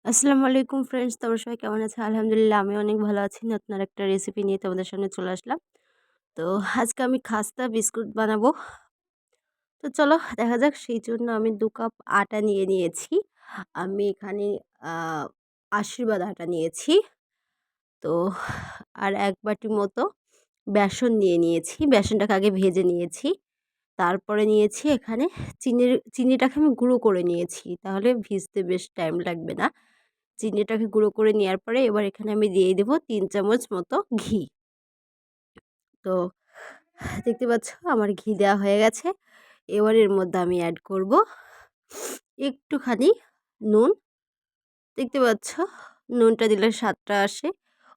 আসসালামু আলাইকুম ফ্রেন্ডস, তোমরা সবাই কেমন আছো? আলহামদুলিল্লাহ আমি অনেক ভালো আছি। নতুন আরেকটা রেসিপি নিয়ে তোমাদের সামনে চলে আসলাম। তো আজকে আমি খাস্তা বিস্কুট বানাবো। তো চলো দেখা যাক। সেই জন্য আমি 2 কাপ আটা নিয়ে নিয়েছি। আমি এখানে আ আশীর্বাদ আটা নিয়েছি। তো আর ১ বাটি মতো বেসন নিয়ে নিয়েছি। বেসনটাকে আগে ভেজে নিয়েছি। তারপরে নিয়েছি এখানে চিনিটাকে আমি গুঁড়ো করে নিয়েছি। তাহলে ভিজতে বেশ টাইম লাগবে না। চিনিটাকে গুঁড়ো করে নেওয়ার পরে এবার এখানে আমি দিয়ে দেবো ৩ চামচ মতো ঘি। তো দেখতে পাচ্ছ আমার ঘি দেওয়া হয়ে গেছে। এবার এর মধ্যে আমি অ্যাড করব একটুখানি নুন। দেখতে পাচ্ছ নুনটা দিলে স্বাদটা আসে,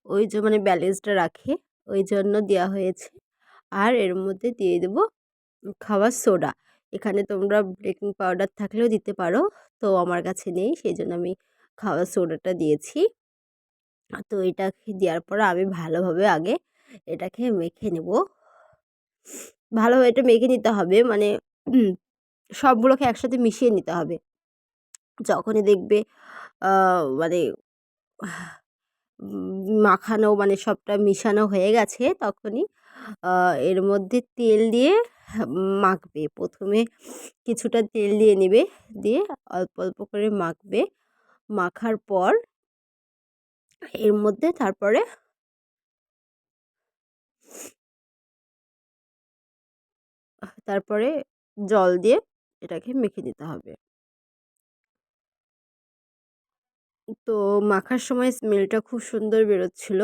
ওই যে মানে ব্যালেন্সটা রাখে, ওই জন্য দেওয়া হয়েছে। আর এর মধ্যে দিয়ে দেবো খাবার সোডা। এখানে তোমরা বেকিং পাউডার থাকলেও দিতে পারো, তো আমার কাছে নেই, সেই জন্য আমি খাবার সোডাটা দিয়েছি। তো এটাকে দেওয়ার পরে আমি ভালোভাবে আগে এটাকে মেখে নেব। ভালোভাবে এটা মেখে নিতে হবে, মানে সবগুলোকে একসাথে মিশিয়ে নিতে হবে। যখনই দেখবে মানে মাখানো মানে সবটা মিশানো হয়ে গেছে, তখনই এর মধ্যে তেল দিয়ে মাখবে। প্রথমে কিছুটা তেল দিয়ে নেবে, দিয়ে অল্প অল্প করে মাখবে। মাখার পর এর মধ্যে তারপরে জল দিয়ে এটাকে মেখে নিতে হবে। তো মাখার সময় স্মেলটা খুব সুন্দর বেরোচ্ছিল।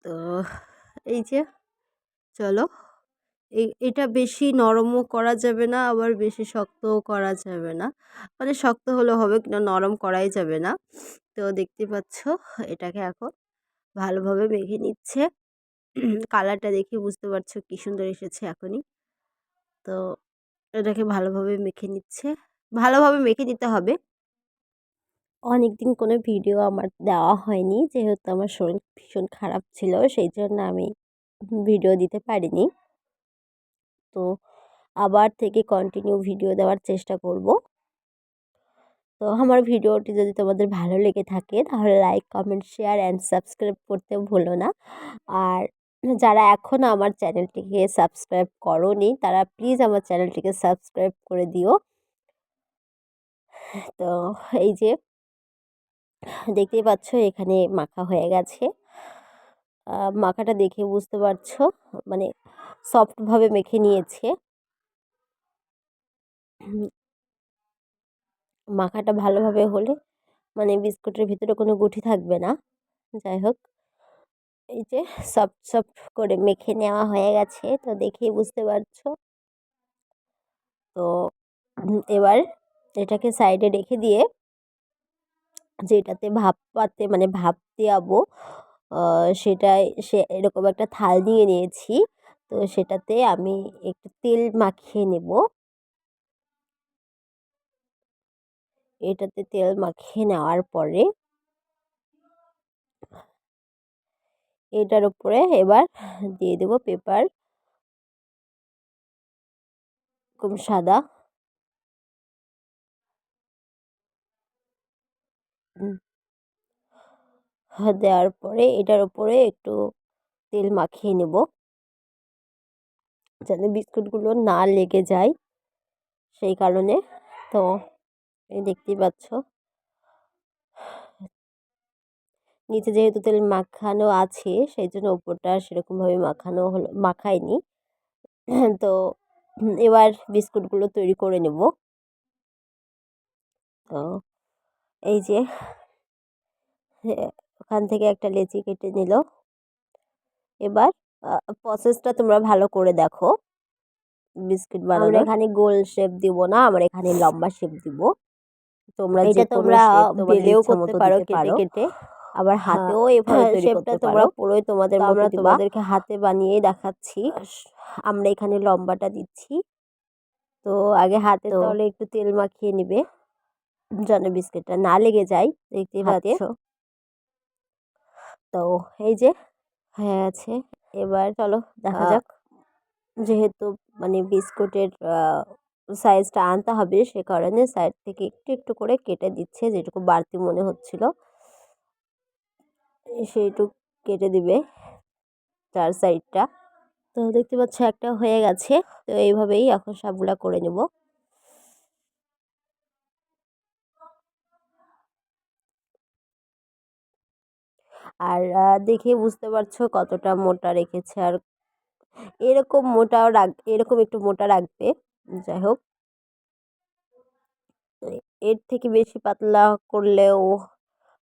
তো এই যে চলো, এটা বেশি নরমও করা যাবে না, আবার বেশি শক্তও করা যাবে না। মানে শক্ত হলেও হবে, কিন্তু নরম করাই যাবে না। তো দেখতে পাচ্ছ এটাকে এখন ভালোভাবে মেখে নিচ্ছে। কালারটা দেখে বুঝতে পারছো কি সুন্দর এসেছে এখনই। তো এটাকে ভালোভাবে মেখে নিচ্ছে। ভালোভাবে মেখে নিতে হবে। অনেকদিন কোনো ভিডিও আমার দেওয়া হয়নি, যেহেতু আমার শরীর ভীষণ খারাপ ছিল, সেই জন্য আমি ভিডিও দিতে পারিনি। তো আবার থেকে কন্টিনিউ ভিডিও দেওয়ার চেষ্টা করব। তো আমার ভিডিওটি যদি তোমাদের ভালো লেগে থাকে তাহলে like, comment, share and subscribe করতে ভুলো না। আর যারা এখনও আমার চ্যানেলটিকে সাবস্ক্রাইব করোনি তারা প্লিজ আমার চ্যানেলটিকে সাবস্ক্রাইব করে দিও। তো এই যে দেখতেই পাচ্ছ এখানে মাখা হয়ে গেছে। মাখাটা দেখে বুঝতে পারছো, মানে সফটভাবে মেখে নিয়েছে। মাখাটা ভালোভাবে হলে মানে বিস্কুটের ভিতরে কোনো গুটি থাকবে না। যাই হোক, এই যে সফট সফট করে মেখে নেওয়া হয়ে গেছে, তো দেখেই বুঝতে পারছো। তো এবার এটাকে সাইডে রেখে দিয়ে যেটাতে ভাপ পাতে মানে ভাপ দেওয়াবো, এরকম একটা থাল নিয়ে নিয়েছি। তো সেটাতে আমি একটু তেল মাখিয়ে নেব। এটাতে তেল মাখিয়ে নেওয়ার পরে এটার উপরে এবার দিয়ে দেব পেপার, এরকম সাদা। দেওয়ার পরে এটার উপরে একটু তেল মাখিয়ে নেব, যেন বিস্কুটগুলো না লেগে যায়, সেই কারণে। তো এই দেখতেই পাচ্ছ নিচে যেহেতু তেল মাখানো আছে, সেই জন্য ওপরটা সেরকমভাবে মাখাইনি। তো এবার বিস্কুটগুলো তৈরি করে নেব। তো এই যে ওখান থেকে একটা লেচি কেটে নিল। এবার প্রসেসটা তোমরা ভালো করে দেখো। বিস্কিট বানানোর এখানে গোল শেপ দিব না, আমরা এখানে লম্বা শেপ দিব। তোমরা যে কোনো শেপ তোমাদের ইচ্ছা মতো দিতে পারো, কেটে আবার হাতেও এভাবে তৈরি করতে পারো। পুরোই তোমাদের মতো দিবা। তোমাদেরকে হাতে বানিয়েই দেখাচ্ছি। আমরা এখানে লম্বাটা দিচ্ছি। তো আগে হাতে তাহলে একটু তেল মাখিয়ে নিবে, যেন বিস্কিটটা না লেগে যায়। দেখতেই পাচ্ছ। তো এই যে হয়ে আছে। এবার চলো দেখা যাক। যেহেতু মানে বিস্কুটের সাইজটা আনতে হবে, সে কারণে সাইড থেকে একটু একটু করে কেটে দিচ্ছে, যেটুকু বাড়তি মনে হচ্ছিল সেইটুকু কেটে দিবে 4 সাইডটা। তো দেখতে পাচ্ছ একটা হয়ে গেছে। তো এইভাবেই এখন সবগুলা করে নেব। আর দেখে বুঝতে পারছো কতটা মোটা রেখেছে। আর এরকম মোটাও এরকম একটু মোটা রাখবে। যাই হোক, এর থেকে বেশি পাতলা করলেও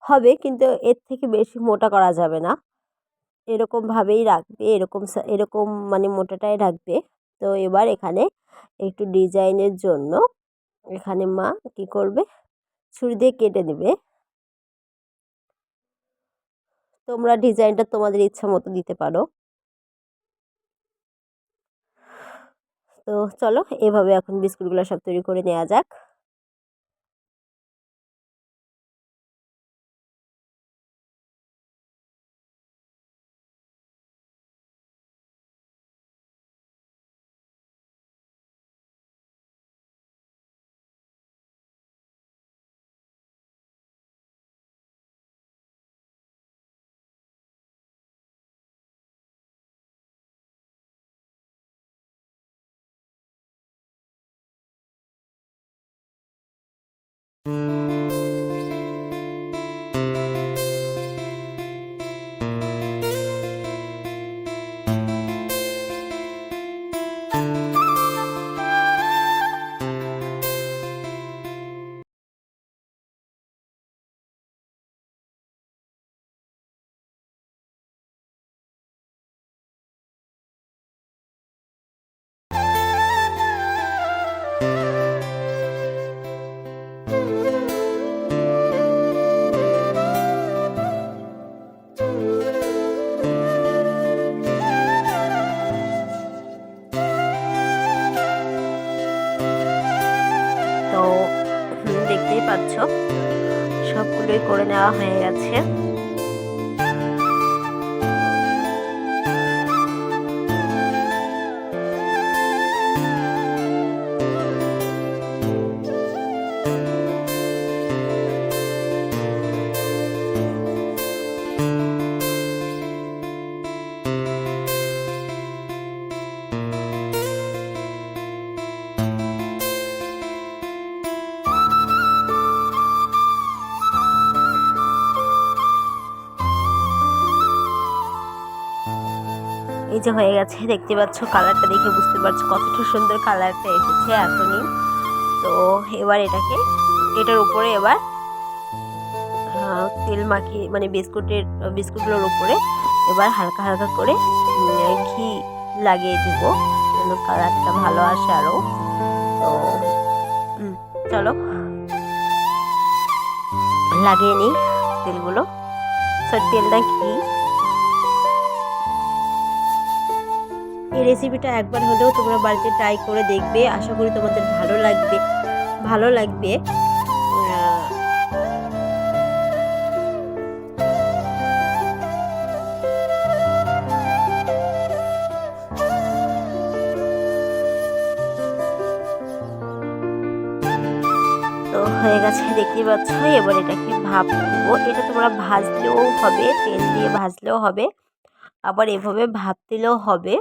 হবে, কিন্তু এর থেকে বেশি মোটা করা যাবে না। এরকমভাবেই রাখবে, এরকম মানে মোটাটাই রাখবে। তো এবার এখানে একটু ডিজাইনের জন্য এখানে মা কি করবে, ছুরি দিয়ে কেটে দেবে। তোমরা ডিজাইনটা তোমাদের ইচ্ছা মতো দিতে পারো। তো চলো এভাবে এখন বিস্কুটগুলো সব তৈরি করে নেওয়া যাক। তো দেখতেই পাচ্ছ সবগুলোই করে নেওয়া হয়ে গেছে। এই যে হয়ে গেছে, দেখতে পাচ্ছ কালারটা দেখে বুঝতে পারছো কতটা সুন্দর কালারটা এসেছে এখনই। তো এবার এটার উপরে এবার তেল মাখিয়ে মানে বিস্কুটগুলোর উপরে এবার হালকা হালকা করে ঘি লাগিয়ে দিব, যেন কালারটা ভালো আসে আরও। তো চলো লাগিয়ে নিই তেলগুলো, তেলটা ঘি। এই রেসিপিটা একবার হলেও তোমরা বাড়িতে ট্রাই করে দেখবে, আশা করি তোমাদের ভালো লাগবে। তো হয়ে গেছে দেখতেই পাচ্ছ। এবার এটাকে ভাপ দিব। এটা তোমরা ভাজলেও হবে, তেল দিয়ে ভাজলেও হবে, আবার এভাবে ভাপ দিলেও হবে।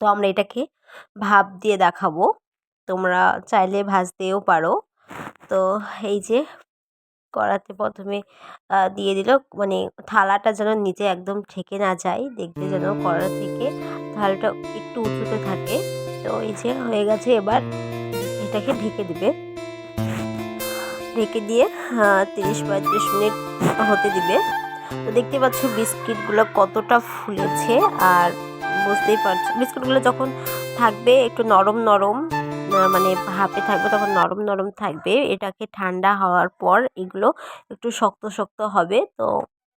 তো আমরা এটাকে ভাপ দিয়ে দেখাবো, তোমরা চাইলে ভাজতেও পারো। তো এই যে কড়াতে প্রথমে দিয়ে দিল, মানে থালাটা যেন নিচে একদম ঠেকে না যায়, দেখবে যেন কড়া থেকে থালাটা একটু উঁচুতে থাকে। তো এই যে হয়ে গেছে, এবার এটাকে ঢেকে দিবে। ঢেকে দিয়ে 30-35 মিনিট হতে দিবে। তো দেখতে পাচ্ছ বিস্কিটগুলো কতটা ফুলেছে, আর বুঝতেই পারছো বিস্কুটগুলো যখন থাকবে একটু নরম নরম, মানে ভাপে থাকবে তখন নরম নরম থাকবে। এটাকে ঠান্ডা হওয়ার পর এগুলো একটু শক্ত শক্ত হবে। তো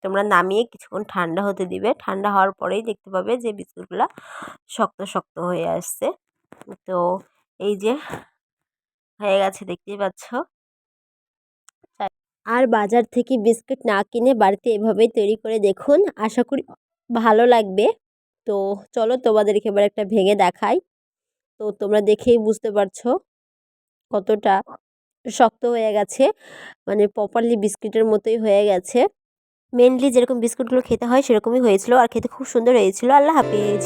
তোমরা নামিয়ে কিছুক্ষণ ঠান্ডা হতে দিবে। ঠান্ডা হওয়ার পরেই দেখতে পাবে যে বিস্কুটগুলো শক্ত শক্ত হয়ে আসছে। তো এই যে হয়ে গেছে দেখতেই পাচ্ছ। আর বাজার থেকে বিস্কিট না কিনে বাড়িতে এভাবেই তৈরি করে দেখুন, আশা করি ভালো লাগবে। তো চলো তোমাদেরকে এবার একটা ভেঙে দেখাই। তো তোমরা দেখেই বুঝতে পারছো কতটা শক্ত হয়ে গেছে, মানে প্রপারলি বিস্কিটের মতোই হয়ে গেছে। মেনলি যেরকম বিস্কুটগুলো খেতে হয় সেরকমই হয়েছিল, আর খেতে খুব সুন্দর হয়েছিল। আল্লাহ হাফিজ।